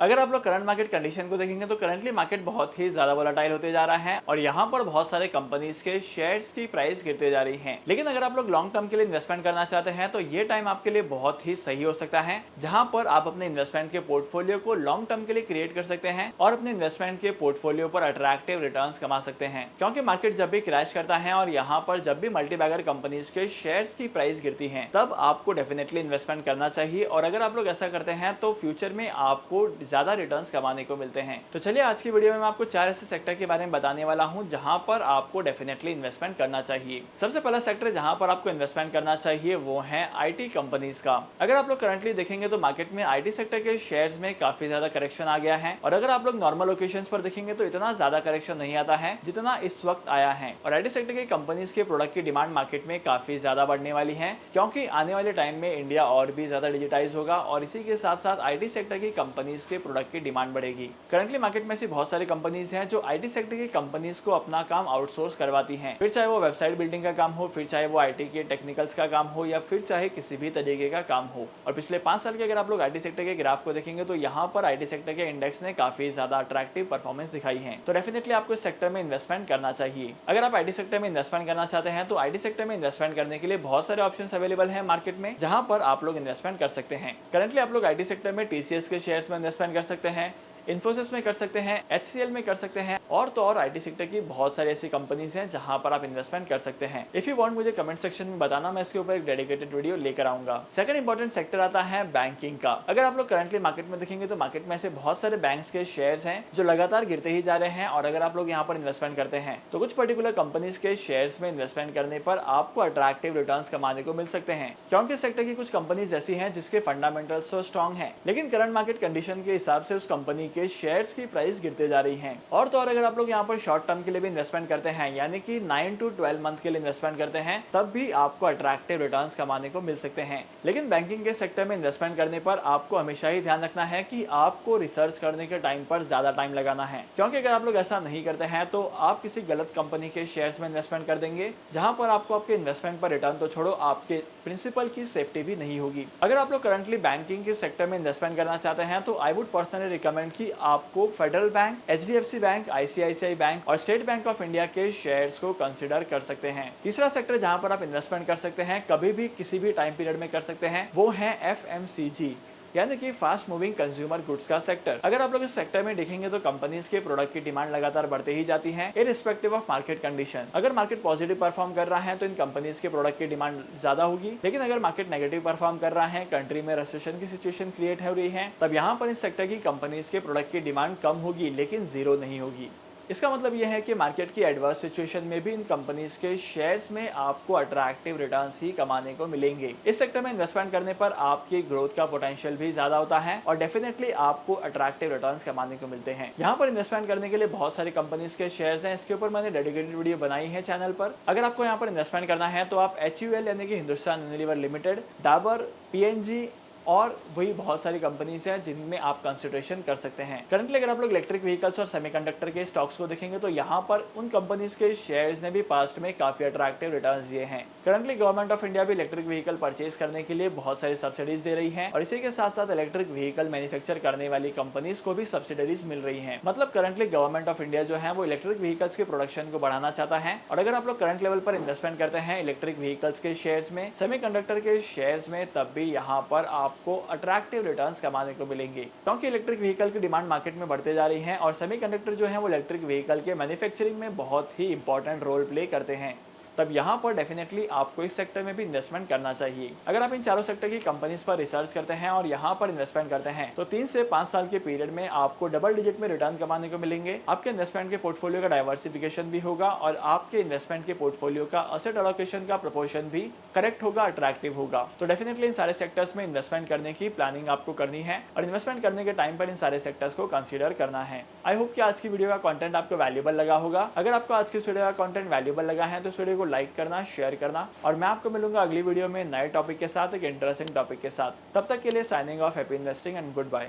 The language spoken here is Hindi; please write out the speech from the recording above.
अगर आप लोग करंट मार्केट कंडीशन को देखेंगे तो करंटली मार्केट बहुत ही ज्यादा वोलेटाइल होते जा रहा है और यहाँ पर बहुत सारे कंपनीज के शेयर्स की प्राइस गिरते जा रही है। लेकिन अगर आप लोग लॉन्ग टर्म के लिए इन्वेस्टमेंट करना चाहते हैं तो ये टाइम आपके लिए बहुत ही सही हो सकता है, जहां पर आप अपने इन्वेस्टमेंट के पोर्टफोलियो को लॉन्ग टर्म के लिए क्रिएट कर सकते हैं और अपने इन्वेस्टमेंट के पोर्टफोलियो पर अट्रैक्टिव रिटर्न्स कमा सकते हैं। क्योंकि मार्केट जब भी क्रैश करता है और यहाँ पर जब भी मल्टीबैगर कंपनीज के शेयर्स की प्राइस गिरती है तब आपको डेफिनेटली इन्वेस्टमेंट करना चाहिए और अगर आप लोग ऐसा करते हैं तो फ्यूचर में आपको ज्यादा रिटर्न्स कमाने को मिलते हैं। तो चलिए आज की वीडियो में मैं आपको 4 ऐसे सेक्टर के बारे में बताने वाला हूं जहां पर आपको डेफिनेटली इन्वेस्टमेंट करना चाहिए। सबसे पहला सेक्टर जहां पर आपको इन्वेस्टमेंट करना चाहिए वो है आईटी कंपनीज का। अगर आप लोग करंटली देखेंगे तो मार्केट में आईटी सेक्टर के शेयर्स में काफी ज्यादा करेक्शन आ गया है और अगर आप लोग नॉर्मल ओकेजन्स पर देखेंगे तो इतना ज्यादा करेक्शन नहीं आता है जितना इस वक्त आया है। और आईटी सेक्टर की कंपनीज के प्रोडक्ट की डिमांड मार्केट में काफी ज्यादा बढ़ने वाली है, क्योंकि आने वाले टाइम में इंडिया और भी ज्यादा डिजिटाइज होगा और इसी के साथ साथ आईटी सेक्टर की कंपनीज के प्रोडक्ट की डिमांड बढ़ेगी। करंटली मार्केट में ऐसी बहुत सारी कंपनीज हैं जो आईटी सेक्टर की कंपनीज को अपना काम आउटसोर्स करवाती हैं, फिर चाहे वो वेबसाइट बिल्डिंग का काम हो, फिर चाहे वो आईटी के टेक्निकल्स का काम हो या फिर चाहे किसी भी तरीके का काम हो। और पिछले 5 साल के अगर आप लोग आईटी सेक्टर के ग्राफ को देखेंगे तो यहाँ पर आईटी सेक्टर के इंडेक्स ने काफी ज्यादा अट्रैक्टिव परफॉर्मेंस दिखाई है। तो डेफिनेटली आपको इस सेक्टर में इन्वेस्टमेंट करना चाहिए। अगर आप आईटी सेक्टर में इन्वेस्टमेंट करना चाहते हैं तो आईटी सेक्टर में इन्वेस्टमेंट करने के लिए बहुत सारे ऑप्शंस अवेलेबल हैं मार्केट में, जहां पर आप लोग इन्वेस्टमेंट कर सकते हैं। करंटली आप लोग आईटी सेक्टर में टीसीएस के शेयर्स में इन्वेस्टमेंट कर सकते हैं, इन्फोसिस में कर सकते हैं, एचसीएल में कर सकते हैं और तो और आईटी सेक्टर की बहुत सारी ऐसी कंपनीज हैं जहां पर आप इन्वेस्टमेंट कर सकते हैं। इफ यू वांट मुझे कमेंट सेक्शन में बताना, मैं इसके ऊपर एक डेडिकेटेड वीडियो लेकर आऊंगा। सेकंड इंपॉर्टेंट सेक्टर आता है बैंकिंग का। अगर आप लोग करंटली मार्केट में देखेंगे तो मार्केट में ऐसे बहुत सारे बैंक्स के शेयर्स हैं जो लगातार गिरते ही जा रहे हैं और अगर आप लोग यहाँ पर इन्वेस्टमेंट करते हैं तो कुछ पर्टिकुलर कंपनीज के शेयर्स में इन्वेस्टमेंट करने पर आपको अट्रैक्टिव रिटर्न्स कमाने को मिल सकते हैं, क्योंकि सेक्टर की कुछ कंपनीज ऐसी हैं जिसके फंडामेंटल्स तो स्ट्रॉन्ग है लेकिन करंट मार्केट कंडीशन के हिसाब से उस कंपनी के शेयर्स की प्राइस गिरते जा रही हैं। और तो और अगर आप लोग यहाँ पर शॉर्ट टर्म के लिए भी इन्वेस्टमेंट करते हैं, यानी कि 9 to 12 मंथ के लिए इन्वेस्टमेंट करते हैं, तब भी आपको अट्रैक्टिव रिटर्न्स कमाने को मिल सकते हैं। लेकिन बैंकिंग के सेक्टर में इन्वेस्टमेंट करने पर आपको हमेशा ही ध्यान रखना है कि आपको रिसर्च करने के टाइम पर ज्यादा टाइम लगाना है, क्योंकि अगर आप लोग ऐसा नहीं करते हैं तो आप किसी गलत कंपनी के शेयर्स में इन्वेस्टमेंट कर देंगे, जहां पर आपको आपके इन्वेस्टमेंट पर रिटर्न तो छोड़ो आपके प्रिंसिपल की सेफ्टी भी नहीं होगी। अगर आप लोग करंटली बैंकिंग के सेक्टर में इन्वेस्टमेंट करना चाहते हैं तो आई वुड पर्सनली रिकमेंड कि आपको federal bank, HDFC bank, ICICI bank और स्टेट बैंक ऑफ इंडिया के शेयर्स को कंसीडर कर सकते हैं। तीसरा सेक्टर जहां पर आप इन्वेस्टमेंट कर सकते हैं, कभी भी किसी भी टाइम पीरियड में कर सकते हैं, वो है एफएमसीजी, यानी कि फास्ट मूविंग कंज्यूमर गुड्स का सेक्टर। अगर आप लोग इस सेक्टर में देखेंगे तो कंपनीज के प्रोडक्ट की डिमांड लगातार बढ़ते ही जाती है इररिस्पेक्टिव ऑफ मार्केट कंडीशन। अगर मार्केट पॉजिटिव परफॉर्म कर रहा है तो इन कंपनीज के प्रोडक्ट की डिमांड ज्यादा होगी, लेकिन अगर मार्केट नेगेटिव परफॉर्म कर रहा है, कंट्री में रिसेशन की सिचुएशन क्रिएट हो रही है, तब यहाँ पर इस सेक्टर की कंपनीज के प्रोडक्ट की डिमांड कम होगी लेकिन जीरो नहीं होगी। इसका मतलब यह है कि मार्केट की एडवर्स सिचुएशन में भी इन कंपनीज के शेयर्स में आपको अट्रैक्टिव रिटर्न्स ही कमाने को मिलेंगे। इस सेक्टर में इन्वेस्टमेंट करने पर आपकी ग्रोथ का पोटेंशियल भी ज्यादा होता है और डेफिनेटली आपको अट्रैक्टिव रिटर्न्स कमाने को मिलते हैं। यहाँ पर इन्वेस्टमेंट करने के लिए बहुत सारी कंपनीज के शेयर्स हैं, इसके ऊपर मैंने डेडिकेटेड वीडियो बनाई है चैनल पर। अगर आपको यहाँ पर इन्वेस्टमेंट करना है तो आप HUL यानी कि Hindustan Unilever limited, Dabur, PNG और वही बहुत सारी कंपनीज हैं जिनमें आप कंसिडरेशन कर सकते हैं। करंटली अगर आप लोग इलेक्ट्रिक व्हीकल्स और सेमीकंडक्टर के स्टॉक्स को देखेंगे तो यहाँ पर उन कंपनीज के शेयर्स ने भी पास्ट में काफी अट्रैक्टिव रिटर्न्स दिए हैं। करंटली गवर्नमेंट ऑफ इंडिया भी इलेक्ट्रिक व्हीकल परचेज करने के लिए बहुत सारी सब्सिडीज दे रही है और इसी के साथ साथ इलेक्ट्रिक व्हीकल मैन्युफैक्चर करने वाली कंपनीज को भी सब्सिडीज मिल रही है। मतलब करंटली गवर्नमेंट ऑफ इंडिया जो है वो इलेक्ट्रिक व्हीकल्स के प्रोडक्शन को बढ़ाना चाहता है और अगर आप लोग करंट लेवल पर इन्वेस्टमेंट करते हैं इलेक्ट्रिक व्हीकल्स के शेयर्स में, सेमीकंडक्टर के शेयर्स में, तब भी यहाँ पर आपको अट्रैक्टिव रिटर्न्स कमाने को मिलेंगे, क्योंकि इलेक्ट्रिक व्हीकल की डिमांड मार्केट में बढ़ते जा रही है और सेमीकंडक्टर जो है वो इलेक्ट्रिक व्हीकल के मैन्युफैक्चरिंग में बहुत ही इंपॉर्टेंट रोल प्ले करते हैं। तब यहाँ पर डेफिनेटली आपको इस सेक्टर में भी इन्वेस्टमेंट करना चाहिए। अगर आप इन चारों सेक्टर की कंपनीज पर रिसर्च करते हैं और यहाँ पर इन्वेस्टमेंट करते हैं तो 3 से 5 साल के पीरियड में आपको डबल डिजिट में रिटर्न कमाने को मिलेंगे। आपके इन्वेस्टमेंट के पोर्टफोलियो का डाइवर्सिफिकेशन भी होगा और आपके इन्वेस्टमेंट के पोर्टफोलियो का असेट एलोकेशन का प्रोपोर्शन भी करेक्ट होगा, अट्रैक्टिव होगा। तो डेफिनेटली इन सारे सेक्टर्स में इन्वेस्टमेंट करने की प्लानिंग आपको करनी है और इन्वेस्टमेंट करने के टाइम पर इन सारे सेक्टर्स को कंसीडर करना है। आई होप कि आज की वीडियो का कंटेंट आपको वैल्यूएबल लगा होगा। अगर आपको आज की वीडियो का कंटेंट वैल्यूएबल लगा है तो इस वीडियो को लाइक करना, शेयर करना और मैं आपको मिलूंगा अगली वीडियो में नए टॉपिक के साथ, एक इंटरेस्टिंग टॉपिक के साथ। तब तक के लिए signing off, happy investing and good bye.